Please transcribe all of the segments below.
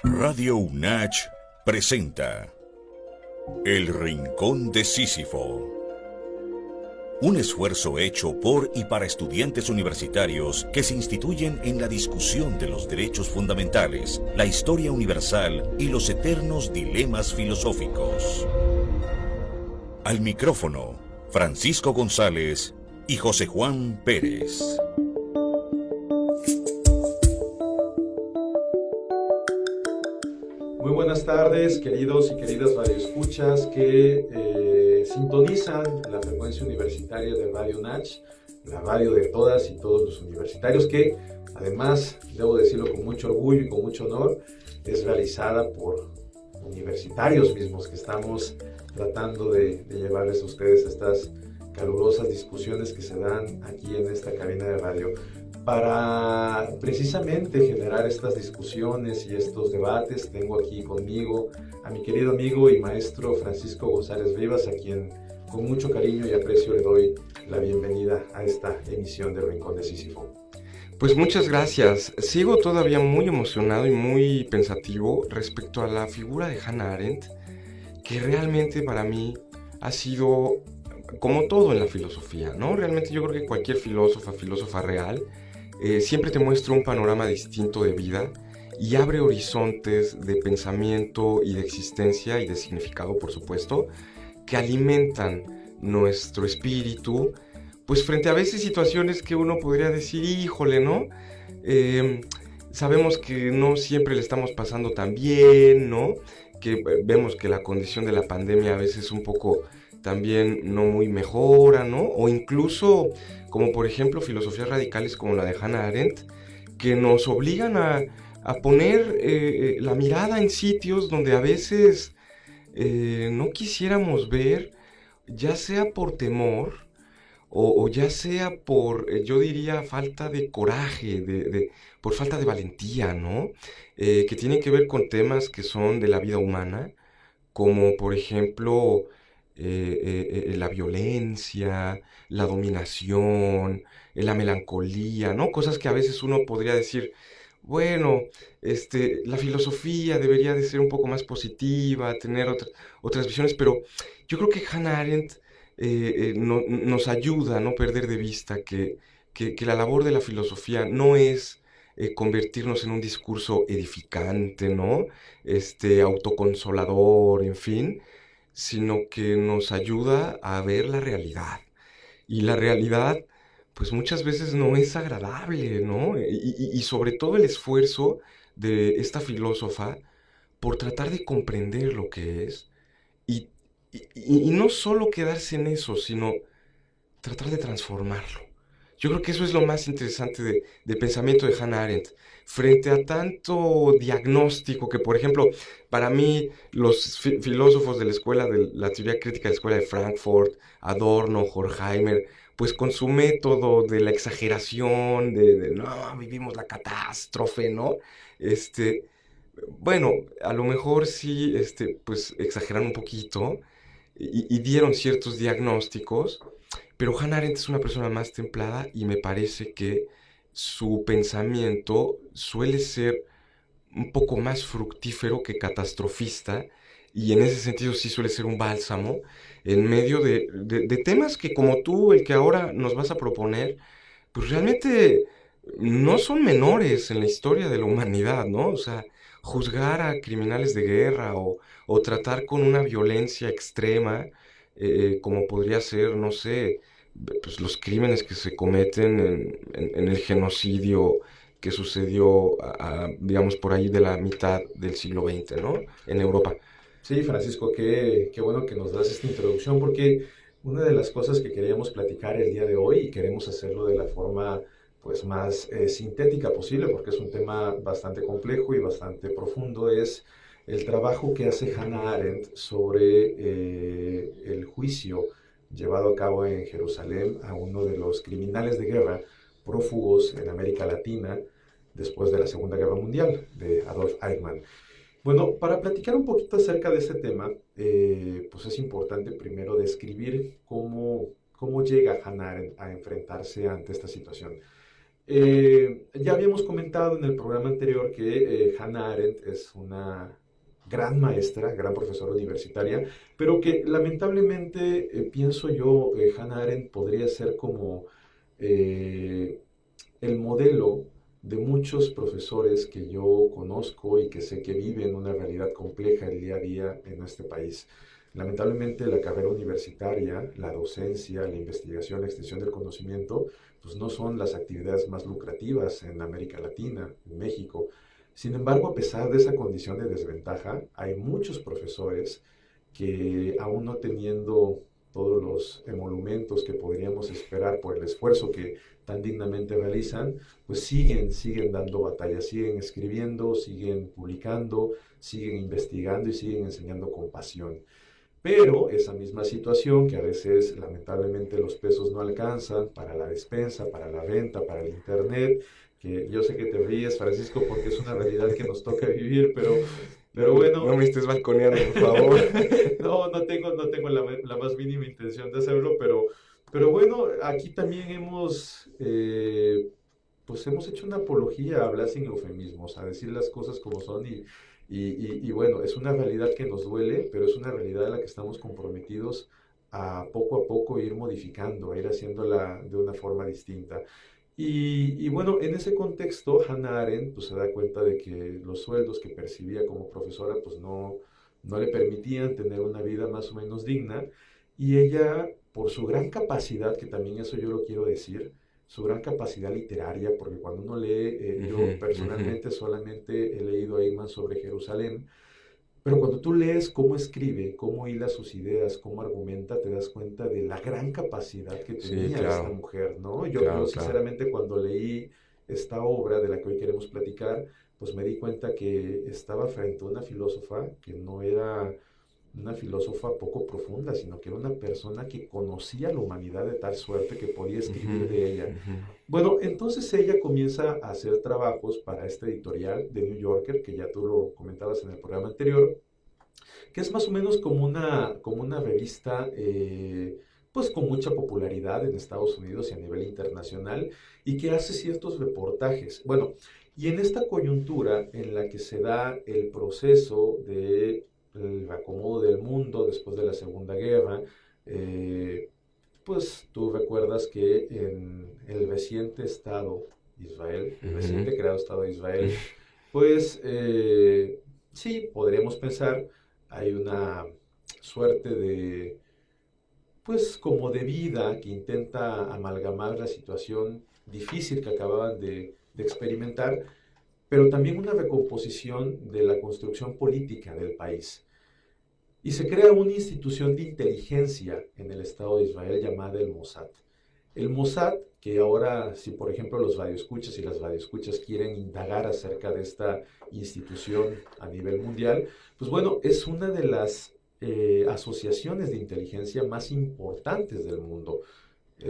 Radio UNACH presenta El Rincón de Sísifo. Un esfuerzo hecho por y para estudiantes universitarios que se instituyen en la discusión de los derechos fundamentales, la historia universal y los eternos dilemas filosóficos. Al micrófono, Francisco González y José Juan Pérez. Muy buenas tardes, queridos y queridas radioescuchas que sintonizan la frecuencia universitaria de Radio UNACH, la radio de todas y todos los universitarios, que además, debo decirlo con mucho orgullo y con mucho honor, es realizada por universitarios mismos que estamos tratando de llevarles a ustedes estas calurosas discusiones que se dan aquí en esta cabina de radio. Para precisamente generar estas discusiones y estos debates, tengo aquí conmigo a mi querido amigo y maestro Francisco González Rivas, a quien con mucho cariño y aprecio le doy la bienvenida a esta emisión de Rincón de Sísifo. Pues muchas gracias. Sigo todavía muy emocionado y muy pensativo respecto a la figura de Hannah Arendt, que realmente para mí ha sido como todo en la filosofía, ¿no? Realmente yo creo que cualquier filósofa real siempre te muestra un panorama distinto de vida y abre horizontes de pensamiento y de existencia y de significado, por supuesto, que alimentan nuestro espíritu, pues frente a veces situaciones que uno podría decir, híjole, ¿no? Sabemos que no siempre le estamos pasando tan bien, ¿no? Que vemos que la condición de la pandemia a veces un poco también no muy mejora, ¿no? O incluso, como por ejemplo, filosofías radicales como la de Hannah Arendt, que nos obligan a poner la mirada en sitios donde a veces no quisiéramos ver, ya sea por temor o ya sea por, yo diría, falta de coraje, por falta de valentía, ¿no? Que tienen que ver con temas que son de la vida humana, como por ejemplo la violencia, la dominación, la melancolía, ¿no? Cosas que a veces uno podría decir, bueno, la filosofía debería de ser un poco más positiva, tener otras visiones, pero yo creo que Hannah Arendt nos ayuda a no perder de vista que la labor de la filosofía no es convertirnos en un discurso edificante, ¿no? Autoconsolador, en fin, sino que nos ayuda a ver la realidad. Y la realidad, pues muchas veces no es agradable, ¿no? Y sobre todo el esfuerzo de esta filósofa por tratar de comprender lo que es y, y no solo quedarse en eso, sino tratar de transformarlo. Yo creo que eso es lo más interesante del pensamiento de Hannah Arendt. Frente a tanto diagnóstico que, por ejemplo, para mí los filósofos de la escuela de la teoría crítica de la escuela de Frankfurt, Adorno, Horkheimer, pues con su método de la exageración, no, vivimos la catástrofe, ¿no? Bueno, a lo mejor sí, pues exageran un poquito y dieron ciertos diagnósticos, pero Hannah Arendt es una persona más templada y me parece que su pensamiento suele ser un poco más fructífero que catastrofista, y en ese sentido sí suele ser un bálsamo en medio de temas que, como tú, el que ahora nos vas a proponer, pues realmente no son menores en la historia de la humanidad, ¿no? O sea, juzgar a criminales de guerra o tratar con una violencia extrema, como podría ser, no sé, pues los crímenes que se cometen en el genocidio que sucedió, digamos, por ahí de la mitad del siglo XX, ¿no? En Europa. Sí, Francisco, qué bueno que nos das esta introducción, porque una de las cosas que queríamos platicar el día de hoy, y queremos hacerlo de la forma pues más sintética posible, porque es un tema bastante complejo y bastante profundo, es el trabajo que hace Hannah Arendt sobre el juicio llevado a cabo en Jerusalén a uno de los criminales de guerra prófugos en América Latina después de la Segunda Guerra Mundial, de Adolf Eichmann. Bueno, para platicar un poquito acerca de este tema, pues es importante primero describir cómo llega Hannah Arendt a enfrentarse ante esta situación. Ya habíamos comentado en el programa anterior que Hannah Arendt es una gran maestra, gran profesora universitaria, pero que lamentablemente pienso yo, Hannah Arendt podría ser como eh, el modelo de muchos profesores que yo conozco y que sé que viven una realidad compleja el día a día en este país. Lamentablemente la carrera universitaria, la docencia, la investigación, la extensión del conocimiento, pues no son las actividades más lucrativas en América Latina, en México. Sin embargo, a pesar de esa condición de desventaja, hay muchos profesores que aún no teniendo todos los emolumentos que podríamos esperar por el esfuerzo que tan dignamente realizan, pues siguen dando batallas, siguen escribiendo, siguen publicando, siguen investigando y siguen enseñando con pasión. Pero esa misma situación, que a veces lamentablemente los pesos no alcanzan para la despensa, para la renta, para el internet, que yo sé que te ríes, Francisco, porque es una realidad que nos toca vivir, pero bueno. No me estés balconeando, por favor. No tengo la más mínima intención de hacerlo, pero bueno, aquí también pues hemos hecho una apología a hablar sin eufemismos, a decir las cosas como son y bueno, es una realidad que nos duele, pero es una realidad a la que estamos comprometidos a poco ir modificando, a ir haciéndola de una forma distinta. Y bueno, en ese contexto, Hannah Arendt pues, se da cuenta de que los sueldos que percibía como profesora pues no le permitían tener una vida más o menos digna, y ella, por su gran capacidad, que también eso yo lo quiero decir, su gran capacidad literaria, porque cuando uno lee, yo personalmente solamente he leído a Eichmann sobre Jerusalén, pero cuando tú lees cómo escribe, cómo hila sus ideas, cómo argumenta, te das cuenta de la gran capacidad que tenía esta mujer, ¿no? Yo sinceramente cuando leí esta obra de la que hoy queremos platicar, pues me di cuenta que estaba frente a una filósofa que no era una filósofa poco profunda, sino que era una persona que conocía la humanidad de tal suerte que podía escribir de ella. Bueno, entonces ella comienza a hacer trabajos para este editorial de New Yorker, que ya tú lo comentabas en el programa anterior, que es más o menos como una revista pues con mucha popularidad en Estados Unidos y a nivel internacional, y que hace ciertos reportajes. Bueno, y en esta coyuntura en la que se da el proceso de el acomodo del mundo después de la Segunda Guerra, pues tú recuerdas que en el reciente Estado de Israel, el reciente creado Estado de Israel, pues sí, podríamos pensar, hay una suerte de, pues como de vida que intenta amalgamar la situación difícil que acababan de experimentar, pero también una recomposición de la construcción política del país. Y se crea una institución de inteligencia en el Estado de Israel llamada el Mossad. El Mossad, que ahora, si por ejemplo los radioescuchas y las radioescuchas quieren indagar acerca de esta institución a nivel mundial, pues bueno, es una de las asociaciones de inteligencia más importantes del mundo.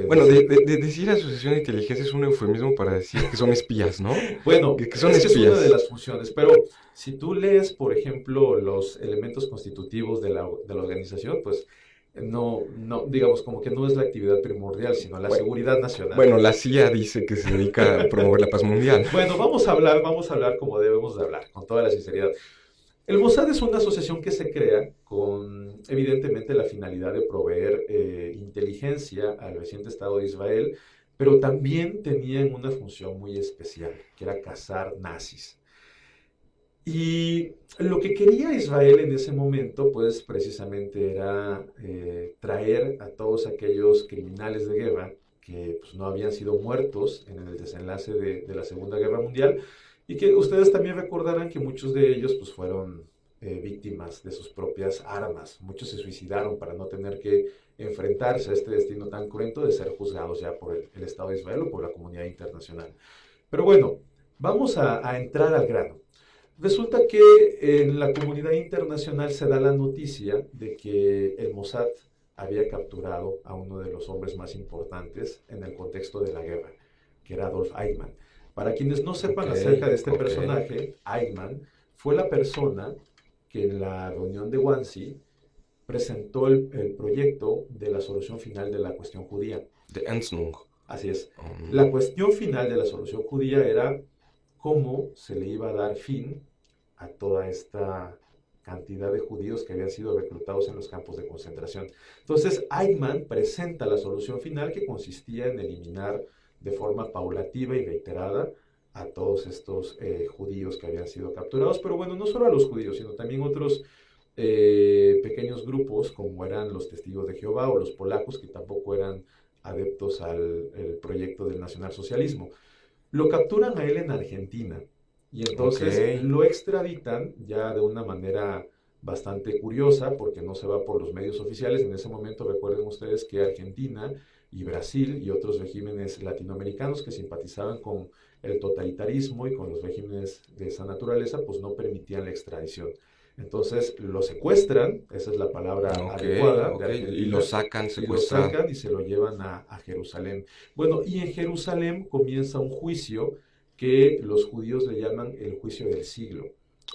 Bueno, decir asociación de inteligencia es un eufemismo para decir que son espías, ¿no? Bueno, que son espías. Es una de las funciones, pero si tú lees, por ejemplo, los elementos constitutivos de la organización, pues no, digamos, como que no es la actividad primordial, sino la seguridad nacional. Bueno, la CIA dice que se dedica a promover la paz mundial. Bueno, vamos a hablar como debemos de hablar, con toda la sinceridad. El Mossad es una asociación que se crea con, evidentemente, la finalidad de proveer inteligencia al reciente Estado de Israel, pero también tenían una función muy especial, que era cazar nazis. Y lo que quería Israel en ese momento, pues precisamente era traer a todos aquellos criminales de guerra que pues, no habían sido muertos en el desenlace de la Segunda Guerra Mundial, y que ustedes también recordarán que muchos de ellos pues, fueron víctimas de sus propias armas. Muchos se suicidaron para no tener que enfrentarse a este destino tan cruento de ser juzgados ya por el Estado de Israel o por la comunidad internacional. Pero bueno, vamos a entrar al grano. Resulta que en la comunidad internacional se da la noticia de que el Mossad había capturado a uno de los hombres más importantes en el contexto de la guerra, que era Adolf Eichmann. Para quienes no sepan acerca de este personaje, Eichmann fue la persona que en la reunión de Wannsee presentó el proyecto de la solución final de la cuestión judía. De Ensnung. Así es. La cuestión final de la solución judía era cómo se le iba a dar fin a toda esta cantidad de judíos que habían sido reclutados en los campos de concentración. Entonces, Eichmann presenta la solución final, que consistía en eliminar de forma paulativa y reiterada a todos estos judíos que habían sido capturados, pero bueno, no solo a los judíos, sino también otros pequeños grupos, como eran los testigos de Jehová o los polacos, que tampoco eran adeptos al proyecto del nacionalsocialismo. Lo capturan a él en Argentina, y entonces lo extraditan ya de una manera bastante curiosa, porque no se va por los medios oficiales. En ese momento recuerden ustedes que Argentina y Brasil y otros regímenes latinoamericanos que simpatizaban con el totalitarismo y con los regímenes de esa naturaleza, pues no permitían la extradición. Entonces lo secuestran, esa es la palabra adecuada, de Argentina, y lo sacan secuestrado. Y lo sacan y se lo llevan a Jerusalén. Bueno, y en Jerusalén comienza un juicio que los judíos le llaman el juicio del siglo.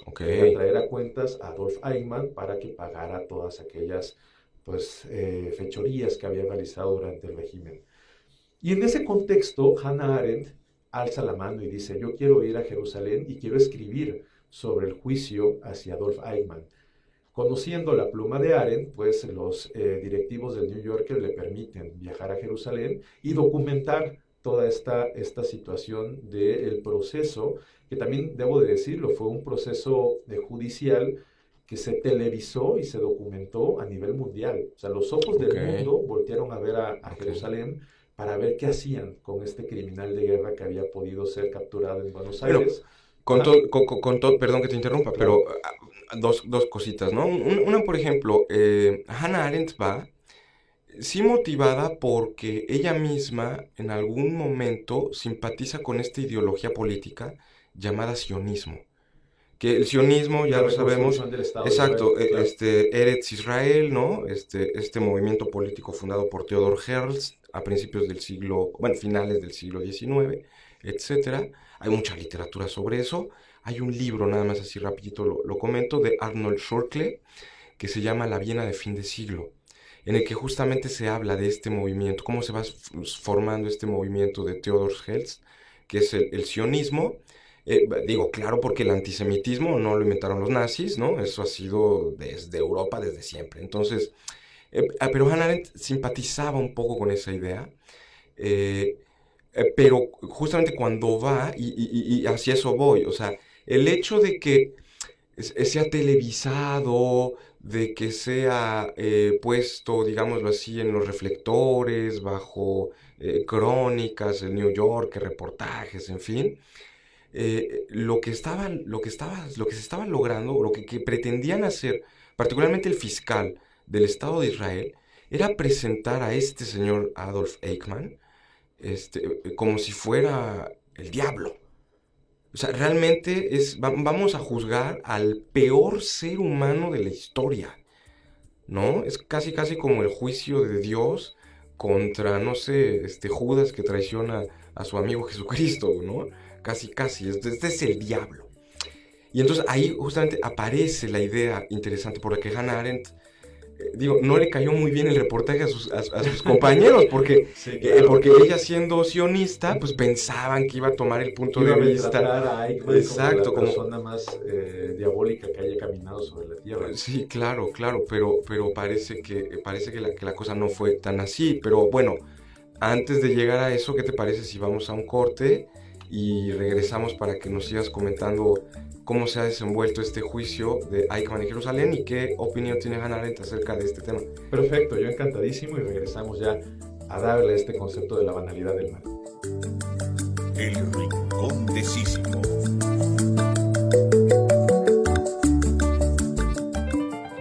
Para traer a cuentas a Adolf Eichmann para que pagara todas aquellas fechorías que había realizado durante el régimen. Y en ese contexto, Hannah Arendt alza la mano y dice: yo quiero ir a Jerusalén y quiero escribir sobre el juicio hacia Adolf Eichmann. Conociendo la pluma de Arendt, pues los directivos del New Yorker le permiten viajar a Jerusalén y documentar toda esta situación del proceso, que también, debo de decirlo, fue un proceso judicial que se televisó y se documentó a nivel mundial. O sea, los ojos del mundo voltearon a ver a Jerusalén para ver qué hacían con este criminal de guerra que había podido ser capturado en Buenos Aires. Perdón que te interrumpa, pero dos cositas, ¿no? Una, por ejemplo, Hannah Arendt va sí motivada porque ella misma en algún momento simpatiza con esta ideología política llamada sionismo. Que el sionismo, ya lo sabemos, exacto, Eretz Israel, ¿no? Este movimiento político fundado por Theodor Herzl a principios del siglo, finales del siglo XIX, etcétera. Hay mucha literatura sobre eso. Hay un libro, nada más así rapidito lo comento, de Arnold Schorkle, que se llama La Viena de fin de siglo, en el que justamente se habla de este movimiento, cómo se va formando este movimiento de Theodor Herzl, que es el sionismo. Claro, porque el antisemitismo no lo inventaron los nazis, ¿no? Eso ha sido desde Europa, desde siempre. Entonces, pero Hannah Arendt simpatizaba un poco con esa idea, pero justamente cuando va, y hacia eso voy, o sea, el hecho de que sea televisado, de que sea puesto, digámoslo así, en los reflectores, bajo crónicas, el New York, reportajes, en fin, lo que se estaba logrando, lo que pretendían hacer, particularmente el fiscal del Estado de Israel, era presentar a este señor Adolf Eichmann como si fuera el diablo. O sea, realmente vamos a juzgar al peor ser humano de la historia, ¿no? Es casi como el juicio de Dios contra, no sé, Judas que traiciona a su amigo Jesucristo, ¿no? Casi, este es el diablo. Y entonces ahí justamente aparece la idea interesante por la que Hannah Arendt, no le cayó muy bien el reportaje a sus compañeros, porque, sí, claro, porque ella siendo sionista, pues pensaban que iba a tomar el punto de vista. A Eichmann, exacto, como la persona más diabólica que haya caminado sobre la tierra. Sí, claro, pero parece que la cosa no fue tan así. Pero bueno, antes de llegar a eso, ¿qué te parece si vamos a un corte y regresamos para que nos sigas comentando cómo se ha desenvuelto este juicio de Eichmann en Jerusalén y qué opinión tiene Hannah Arendt acerca de este tema? Perfecto, yo encantadísimo, y regresamos ya a darle este concepto de la banalidad del mal. El Rincón de Sísifo.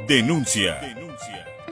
Denuncia.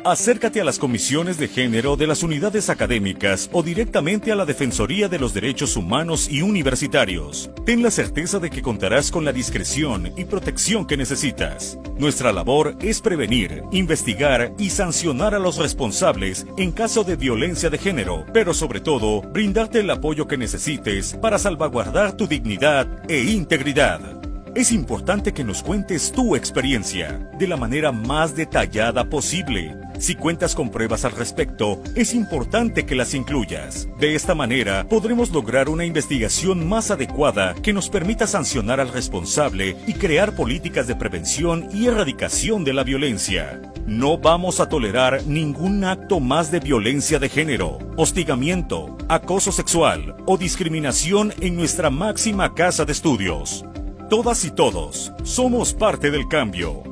Acércate a las comisiones de género de las unidades académicas o directamente a la Defensoría de los Derechos Humanos y Universitarios. Ten la certeza de que contarás con la discreción y protección que necesitas. Nuestra labor es prevenir, investigar y sancionar a los responsables en caso de violencia de género, pero sobre todo, brindarte el apoyo que necesites para salvaguardar tu dignidad e integridad. Es importante que nos cuentes tu experiencia de la manera más detallada posible, Si cuentas con pruebas al respecto, es importante que las incluyas. De esta manera, podremos lograr una investigación más adecuada que nos permita sancionar al responsable y crear políticas de prevención y erradicación de la violencia. No vamos a tolerar ningún acto más de violencia de género, hostigamiento, acoso sexual o discriminación en nuestra máxima casa de estudios. Todas y todos somos parte del cambio.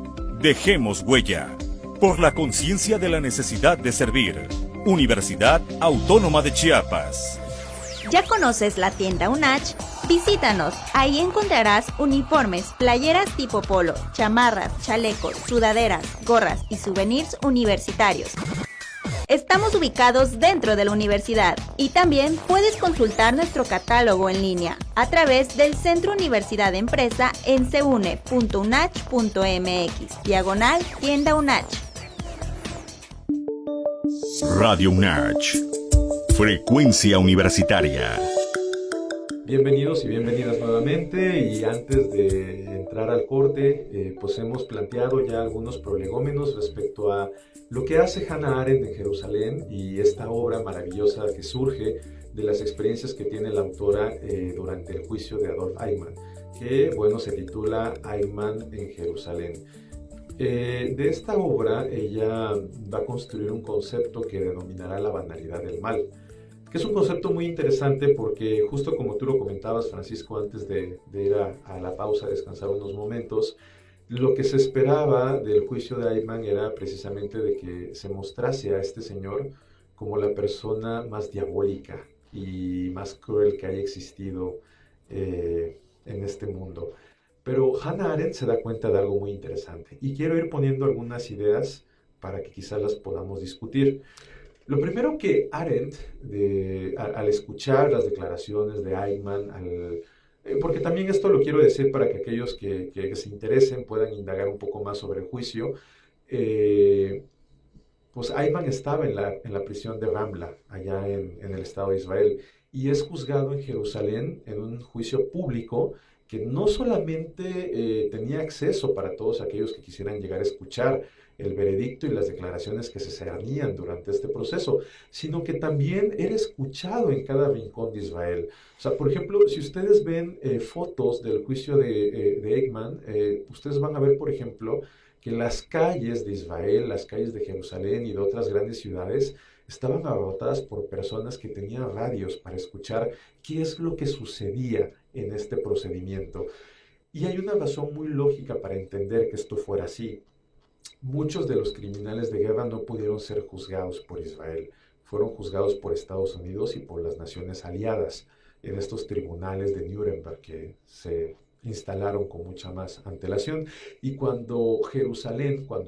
Dejemos huella. Por la conciencia de la necesidad de servir. Universidad Autónoma de Chiapas. ¿Ya conoces la tienda UNACH? Visítanos, ahí encontrarás uniformes, playeras tipo polo, chamarras, chalecos, sudaderas, gorras y souvenirs universitarios. Estamos ubicados dentro de la universidad y también puedes consultar nuestro catálogo en línea a través del Centro Universidad Empresa en cune.unach.mx/tienda UNACH. Radio UNACH. Frecuencia Universitaria. Bienvenidos y bienvenidas nuevamente, y antes de entrar al corte, pues hemos planteado ya algunos prolegómenos respecto a lo que hace Hannah Arendt en Jerusalén y esta obra maravillosa que surge de las experiencias que tiene la autora durante el juicio de Adolf Eichmann, que bueno, se titula Eichmann en Jerusalén. De esta obra ella va a construir un concepto que denominará la banalidad del mal, que es un concepto muy interesante porque justo como tú lo comentabas, Francisco, antes de ir a la pausa a descansar unos momentos, lo que se esperaba del juicio de Eichmann era precisamente de que se mostrase a este señor como la persona más diabólica y más cruel que haya existido en este mundo. Pero Hannah Arendt se da cuenta de algo muy interesante y quiero ir poniendo algunas ideas para que quizás las podamos discutir. Lo primero que Arendt, al escuchar las declaraciones de Eichmann, porque también esto lo quiero decir para que aquellos que se interesen puedan indagar un poco más sobre el juicio, pues Eichmann estaba en la prisión de Ramla, allá en el Estado de Israel, y es juzgado en Jerusalén en un juicio público que no solamente tenía acceso para todos aquellos que quisieran llegar a escuchar el veredicto y las declaraciones que se cernían durante este proceso, sino que también era escuchado en cada rincón de Israel. O sea, por ejemplo, si ustedes ven fotos del juicio de Eichmann, ustedes van a ver, por ejemplo, que las calles de Israel, las calles de Jerusalén y de otras grandes ciudades estaban abarrotadas por personas que tenían radios para escuchar qué es lo que sucedía en este procedimiento. Y hay una razón muy lógica para entender que esto fuera así. Muchos de los criminales de guerra no pudieron ser juzgados por Israel, fueron juzgados por Estados Unidos y por las naciones aliadas en estos tribunales de Nuremberg que se instalaron con mucha más antelación. Y cuando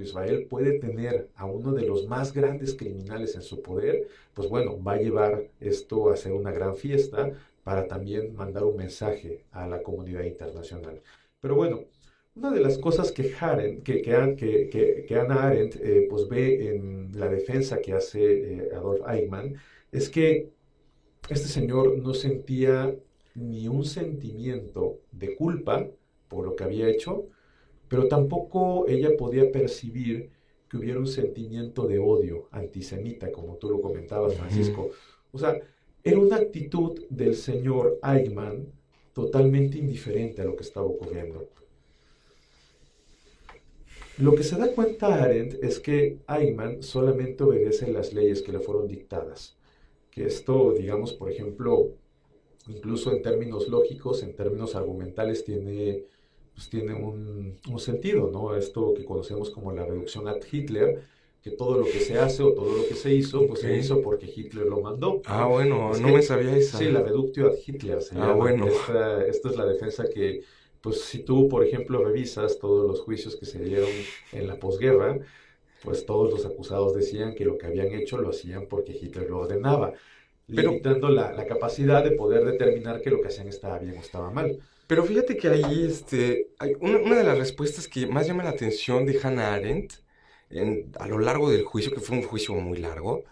Israel puede tener a uno de los más grandes criminales en su poder, pues bueno, va a llevar esto a ser una gran fiesta para también mandar un mensaje a la comunidad internacional. Pero bueno, una de las cosas que Hannah Arendt pues ve en la defensa que hace Adolf Eichmann es que este señor no sentía ni un sentimiento de culpa por lo que había hecho, pero tampoco ella podía percibir que hubiera un sentimiento de odio antisemita, como tú lo comentabas, Francisco. O sea, era una actitud del señor Eichmann totalmente indiferente a lo que estaba ocurriendo. Lo que se da cuenta Arendt es que Eichmann solamente obedece las leyes que le fueron dictadas. Que esto, digamos, por ejemplo, incluso en términos lógicos, en términos argumentales, tiene un sentido, ¿no? Esto que conocemos como la reducción ad Hitler, que todo lo que se hace o todo lo que se hizo, pues se hizo porque Hitler lo mandó. Ah, bueno, no me sabía esa. Sí, la reductio ad Hitler se llama. Bueno. Esta es la defensa que, pues si tú, por ejemplo, revisas todos los juicios que se dieron en la posguerra, pues todos los acusados decían que lo que habían hecho lo hacían porque Hitler lo ordenaba, limitando la capacidad de poder determinar que lo que hacían estaba bien o estaba mal. Pero fíjate que ahí hay una de las respuestas que más llama la atención de Hannah Arendt a lo largo del juicio, que fue un juicio muy largo,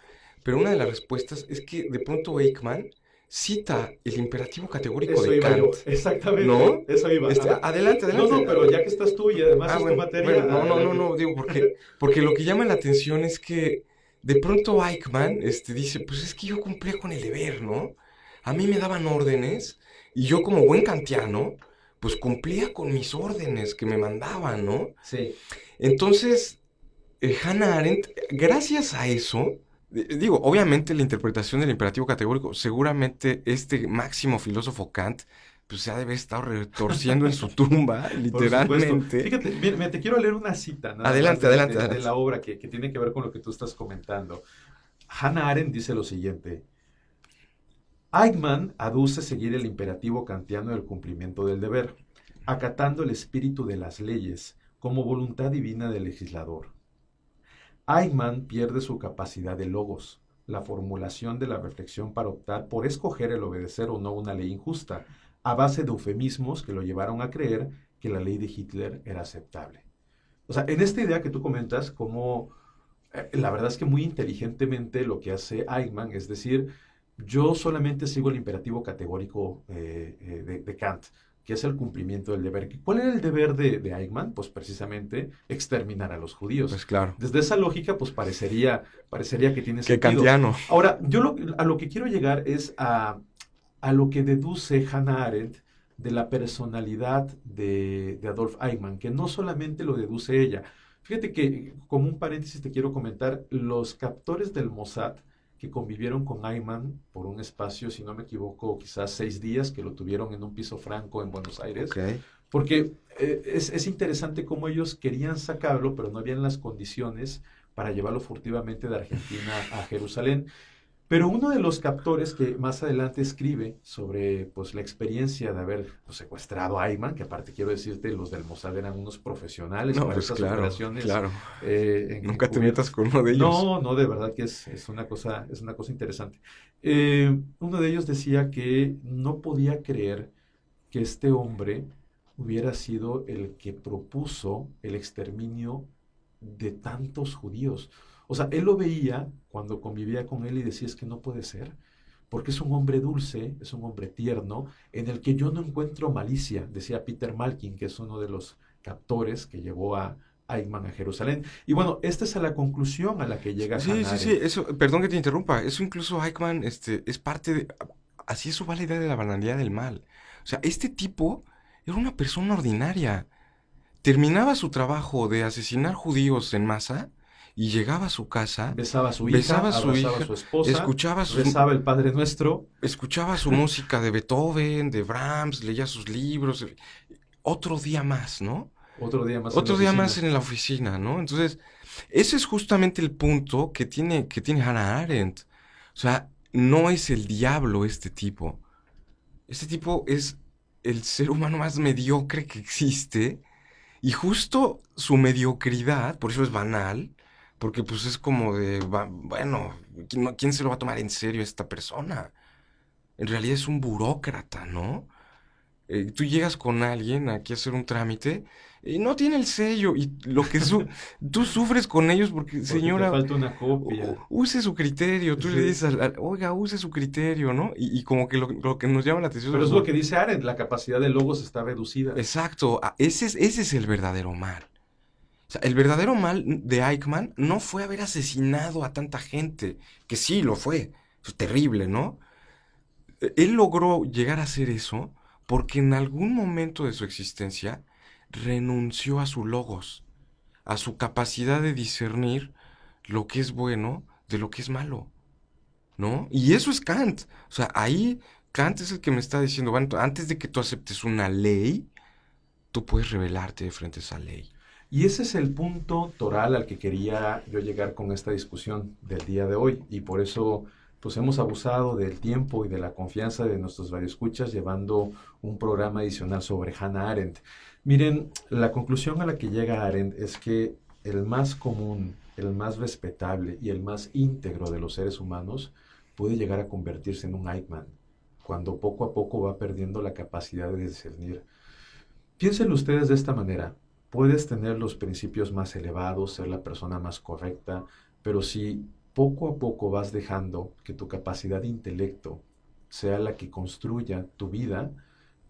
pero una de las respuestas es que de pronto Eichmann cita el imperativo categórico Eso de iba Kant. yo, exactamente, ¿No? eso iba. Ajá. Adelante, No, adelante. pero ya que estás tú y además es tu Bueno, materia. no, digo, porque lo que llama la atención es que de pronto Eichmann dice, pues es que yo cumplía con el deber, ¿no? A mí me daban órdenes y yo como buen kantiano, pues cumplía con mis órdenes que me mandaban, ¿no? Sí. Entonces, Hannah Arendt, gracias a eso, digo, obviamente la interpretación del imperativo categórico, seguramente este máximo filósofo Kant, pues se ha de haber estado retorciendo en su tumba, literalmente. Fíjate, mira, te quiero leer una cita Adelante. de la obra que tiene que ver con lo que tú estás comentando. Hannah Arendt dice lo siguiente: Eichmann aduce seguir el imperativo kantiano del cumplimiento del deber, acatando el espíritu de las leyes como voluntad divina del legislador. Eichmann pierde su capacidad de logos, la formulación de la reflexión para optar por escoger el obedecer o no una ley injusta, a base de eufemismos que lo llevaron a creer que la ley de Hitler era aceptable. O sea, en esta idea que tú comentas, como la verdad es que muy inteligentemente lo que hace Eichmann es decir, yo solamente sigo el imperativo categórico de Kant, que es el cumplimiento del deber. ¿Cuál era el deber de Eichmann? Pues precisamente exterminar a los judíos. Pues claro. Desde esa lógica, pues parecería que tiene sentido. Que kantiano. Ahora, yo a lo que quiero llegar es a lo que deduce Hannah Arendt de la personalidad de Adolf Eichmann, que no solamente lo deduce ella. Fíjate que, como un paréntesis te quiero comentar, los captores del Mossad que convivieron con Eichmann por un espacio, si no me equivoco, quizás 6 días, que lo tuvieron en un piso franco en Buenos Aires, Okay. Porque es interesante cómo ellos querían sacarlo, pero no habían las condiciones para llevarlo furtivamente de Argentina a Jerusalén. Pero uno de los captores que más adelante escribe sobre pues, la experiencia de haber pues, secuestrado a Eichmann, que aparte quiero decirte, los del Mossad eran unos profesionales No, para pues estas claro, operaciones. claro. Nunca te encubiertas. metas con uno de ellos. No, de verdad que es una cosa interesante. Uno de ellos decía que no podía creer que este hombre hubiera sido el que propuso el exterminio de tantos judíos. O sea, él lo veía cuando convivía con él y decía, es que no puede ser, porque es un hombre dulce, es un hombre tierno, en el que yo no encuentro malicia, decía Peter Malkin, que es uno de los captores que llevó a Eichmann a Jerusalén. Y bueno, esta es la conclusión a la que llega Hannah Arendt. Sí, eso, perdón que te interrumpa, eso incluso Eichmann es parte de, así eso va la idea de la banalidad del mal. O sea, este tipo era una persona ordinaria, terminaba su trabajo de asesinar judíos en masa y llegaba a su casa, besaba a su hija, abrazaba a su esposa, escuchaba rezaba el Padre Nuestro, escuchaba su música de Beethoven, de Brahms, leía sus libros, otro día más, ¿no? Otro día más en la oficina, ¿no? Entonces, ese es justamente el punto que tiene Hannah Arendt. O sea, no es el diablo este tipo. Este tipo es el ser humano más mediocre que existe. Y justo su mediocridad, por eso es banal, porque pues es como de, bueno, ¿quién se lo va a tomar en serio a esta persona? En realidad es un burócrata, ¿no? Tú llegas con alguien aquí a hacer un trámite y no tiene el sello y lo que tú sufres con ellos porque señora, te falta una copia. Use su criterio, tú Sí. le dices, oiga, use su criterio, ¿no? Y como que lo que nos llama la atención... Pero es lo que dice Arendt, la capacidad de logos está reducida. Exacto, ese es el verdadero mal. O sea, el verdadero mal de Eichmann no fue haber asesinado a tanta gente, que sí lo fue, es terrible, ¿no? Él logró llegar a hacer eso porque en algún momento de su existencia renunció a su logos, a su capacidad de discernir lo que es bueno de lo que es malo, ¿no? Y eso es Kant. O sea, ahí Kant es el que me está diciendo, bueno, antes de que tú aceptes una ley, tú puedes rebelarte de frente a esa ley. Y ese es el punto toral al que quería yo llegar con esta discusión del día de hoy. Y por eso pues hemos abusado del tiempo y de la confianza de nuestros radioescuchas llevando un programa adicional sobre Hannah Arendt. Miren, la conclusión a la que llega Arendt es que el más común, el más respetable y el más íntegro de los seres humanos puede llegar a convertirse en un Eichmann, cuando poco a poco va perdiendo la capacidad de discernir. Piénsenlo ustedes de esta manera. Puedes tener los principios más elevados, ser la persona más correcta, pero si poco a poco vas dejando que tu capacidad de intelecto sea la que construya tu vida,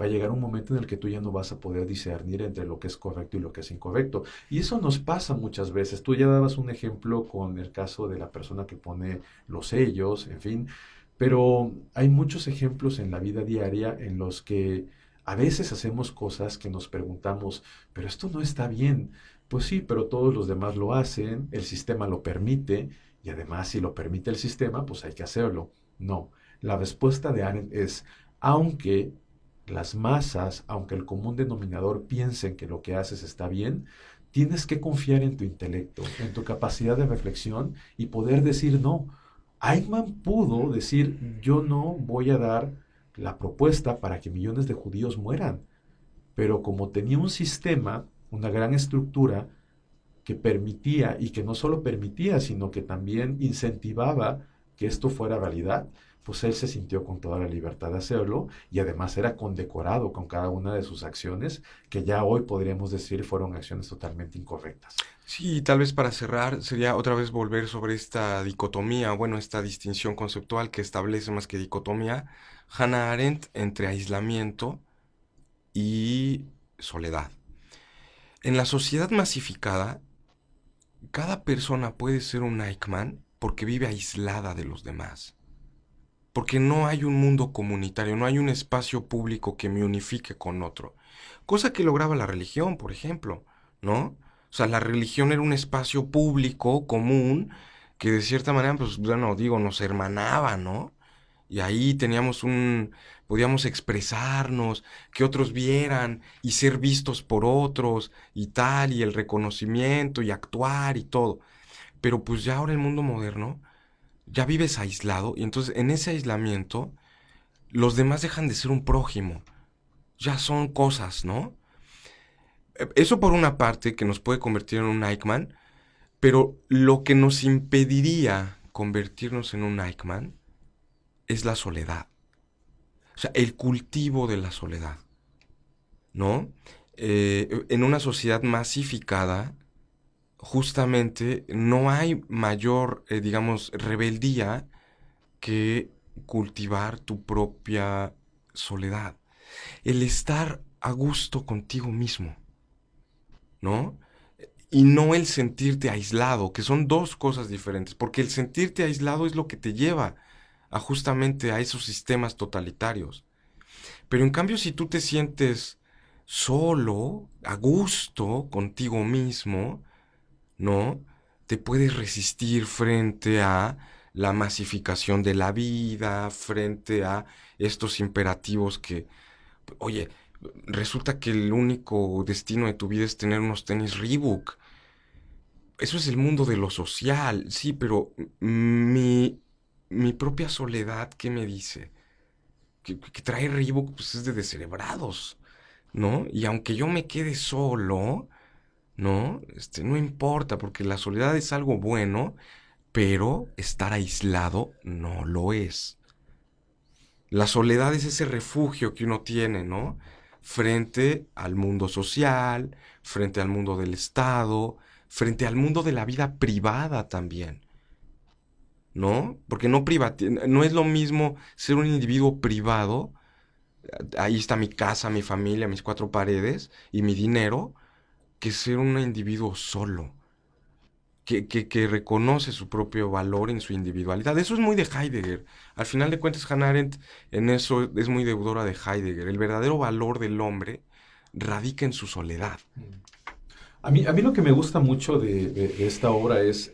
va a llegar un momento en el que tú ya no vas a poder discernir entre lo que es correcto y lo que es incorrecto. Y eso nos pasa muchas veces. Tú ya dabas un ejemplo con el caso de la persona que pone los sellos, en fin, pero hay muchos ejemplos en la vida diaria en los que a veces hacemos cosas que nos preguntamos, pero esto no está bien. Pues sí, pero todos los demás lo hacen, el sistema lo permite, y además si lo permite el sistema, pues hay que hacerlo. No, la respuesta de Arendt es, aunque las masas, aunque el común denominador piensen que lo que haces está bien, tienes que confiar en tu intelecto, en tu capacidad de reflexión y poder decir no. Eichmann pudo decir, yo no voy a dar la propuesta para que millones de judíos mueran, pero como tenía un sistema, una gran estructura que permitía, y que no solo permitía, sino que también incentivaba que esto fuera realidad, pues él se sintió con toda la libertad de hacerlo y además era condecorado con cada una de sus acciones, que ya hoy podríamos decir fueron acciones totalmente incorrectas. Sí, tal vez para cerrar sería otra vez volver sobre esta dicotomía, bueno, esta distinción conceptual que establece más que dicotomía Hannah Arendt entre aislamiento y soledad. En la sociedad masificada, cada persona puede ser un Eichmann porque vive aislada de los demás. Porque no hay un mundo comunitario, no hay un espacio público que me unifique con otro. Cosa que lograba la religión, por ejemplo, ¿no? O sea, la religión era un espacio público, común, que de cierta manera, pues, bueno, digo, nos hermanaba, ¿no? Y ahí podíamos expresarnos, que otros vieran y ser vistos por otros y tal, y el reconocimiento y actuar y todo. Pero pues ya ahora el mundo moderno, ya vives aislado y entonces en ese aislamiento los demás dejan de ser un prójimo. Ya son cosas, ¿no? Eso por una parte que nos puede convertir en un Eichmann, pero lo que nos impediría convertirnos en un Eichmann es la soledad. O sea, el cultivo de la soledad, ¿no? En una sociedad masificada, justamente no hay mayor, digamos, rebeldía que cultivar tu propia soledad. El estar a gusto contigo mismo, ¿no? Y no el sentirte aislado, que son dos cosas diferentes, porque el sentirte aislado es lo que te lleva justamente a esos sistemas totalitarios. Pero en cambio, si tú te sientes solo, a gusto contigo mismo, ¿no? Te puedes resistir frente a la masificación de la vida, frente a estos imperativos que, oye, resulta que el único destino de tu vida es tener unos tenis Reebok. Eso es el mundo de lo social, sí, pero mi propia soledad, ¿qué me dice? Que traer Reebok pues es de descerebrados, ¿no? Y aunque yo me quede solo, ¿no? No importa, porque la soledad es algo bueno, pero estar aislado no lo es. La soledad es ese refugio que uno tiene, ¿no? Frente al mundo social, frente al mundo del Estado, frente al mundo de la vida privada también, ¿no? Porque no es lo mismo ser un individuo privado, ahí está mi casa, mi familia, mis cuatro paredes y mi dinero, que ser un individuo solo, que reconoce su propio valor en su individualidad. Eso es muy de Heidegger. Al final de cuentas, Hannah Arendt en eso es muy deudora de Heidegger. El verdadero valor del hombre radica en su soledad. A mí lo que me gusta mucho de esta obra es,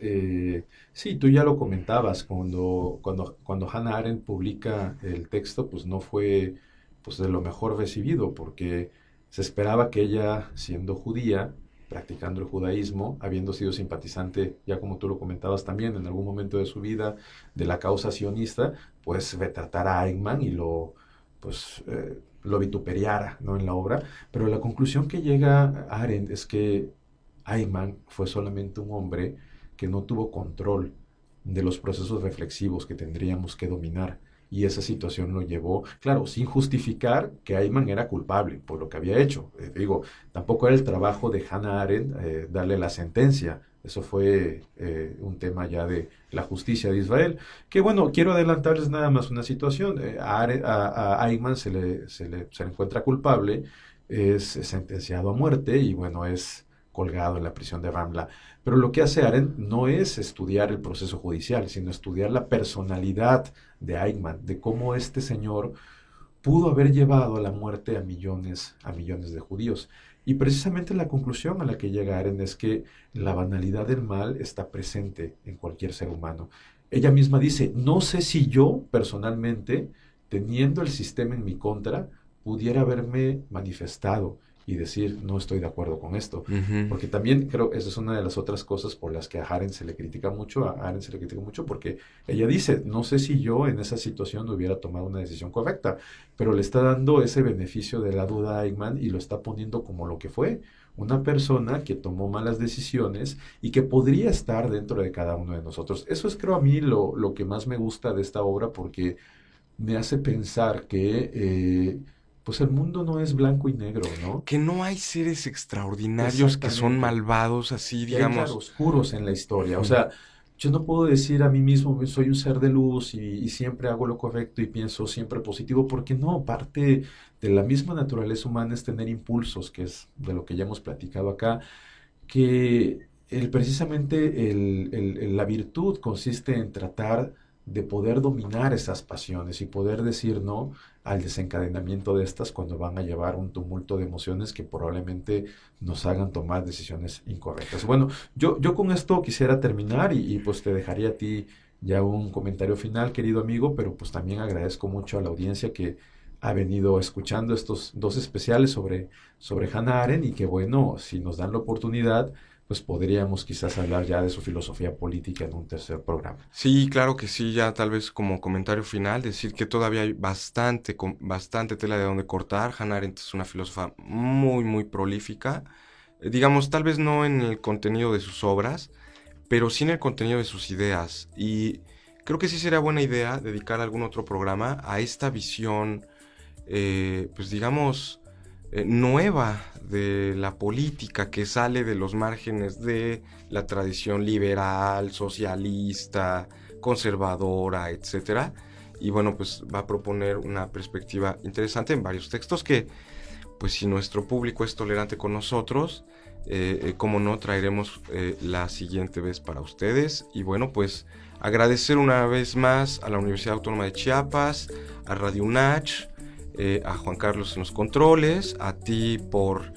sí, tú ya lo comentabas, cuando Hannah Arendt publica el texto, pues no fue pues, de lo mejor recibido, porque se esperaba que ella, siendo judía, practicando el judaísmo, habiendo sido simpatizante, ya como tú lo comentabas también, en algún momento de su vida, de la causa sionista, pues retratara a Eichmann y lo vituperiara, ¿no? En la obra. Pero la conclusión que llega Arendt es que Eichmann fue solamente un hombre que no tuvo control de los procesos reflexivos que tendríamos que dominar y esa situación lo llevó, claro, sin justificar que Eichmann era culpable por lo que había hecho. Digo, tampoco era el trabajo de Hannah Arendt darle la sentencia. Eso fue un tema ya de la justicia de Israel. Que bueno, quiero adelantarles nada más una situación. A Eichmann se le encuentra culpable, es sentenciado a muerte y bueno, es colgado en la prisión de Ramla. Pero lo que hace Arendt no es estudiar el proceso judicial, sino estudiar la personalidad de Eichmann, de cómo este señor pudo haber llevado a la muerte a millones de judíos. Y precisamente la conclusión a la que llega Arendt es que la banalidad del mal está presente en cualquier ser humano. Ella misma dice, no sé si yo personalmente, teniendo el sistema en mi contra, pudiera haberme manifestado y decir, no estoy de acuerdo con esto. Uh-huh. Porque también creo que esa es una de las otras cosas por las que a Arendt se le critica mucho, porque ella dice, no sé si yo en esa situación hubiera tomado una decisión correcta, pero le está dando ese beneficio de la duda a Eichmann y lo está poniendo como lo que fue, una persona que tomó malas decisiones y que podría estar dentro de cada uno de nosotros. Eso es, creo, a mí lo que más me gusta de esta obra, porque me hace pensar que pues el mundo no es blanco y negro, ¿no? Que no hay seres extraordinarios que son malvados, así, digamos. Hay claroscuros en la historia. O sea, yo no puedo decir a mí mismo, soy un ser de luz y siempre hago lo correcto y pienso siempre positivo, porque no, parte de la misma naturaleza humana es tener impulsos, que es de lo que ya hemos platicado acá, que precisamente la virtud consiste en tratar de poder dominar esas pasiones y poder decir no al desencadenamiento de estas cuando van a llevar un tumulto de emociones que probablemente nos hagan tomar decisiones incorrectas. Bueno, yo con esto quisiera terminar y pues te dejaría a ti ya un comentario final, querido amigo, pero pues también agradezco mucho a la audiencia que ha venido escuchando estos 2 especiales sobre Hannah Arendt y que bueno, si nos dan la oportunidad, pues podríamos quizás hablar ya de su filosofía política en un tercer programa. Sí, claro que sí, ya tal vez como comentario final, decir que todavía hay bastante tela de donde cortar. Hannah Arendt es una filósofa muy, muy prolífica, digamos, tal vez no en el contenido de sus obras, pero sí en el contenido de sus ideas, y creo que sí sería buena idea dedicar algún otro programa a esta visión, pues digamos, nueva de la política, que sale de los márgenes de la tradición liberal, socialista, conservadora, etcétera. Y bueno, pues va a proponer una perspectiva interesante en varios textos que, pues si nuestro público es tolerante con nosotros, como no, traeremos la siguiente vez para ustedes. Y bueno, pues agradecer una vez más a la Universidad Autónoma de Chiapas, a Radio UNACH, a Juan Carlos en los controles, a ti por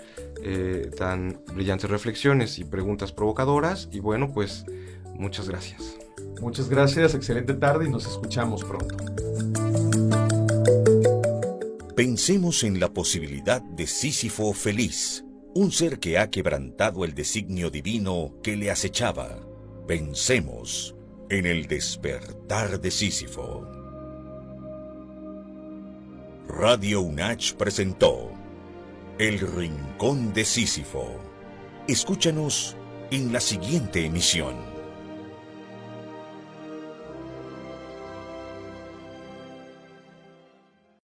tan brillantes reflexiones y preguntas provocadoras, y bueno, pues muchas gracias. Muchas gracias, excelente tarde y nos escuchamos pronto. Pensemos en la posibilidad de Sísifo feliz, un ser que ha quebrantado el designio divino que le acechaba. Pensemos en el despertar de Sísifo. Radio UNACH presentó El Rincón de Sísifo. Escúchanos en la siguiente emisión.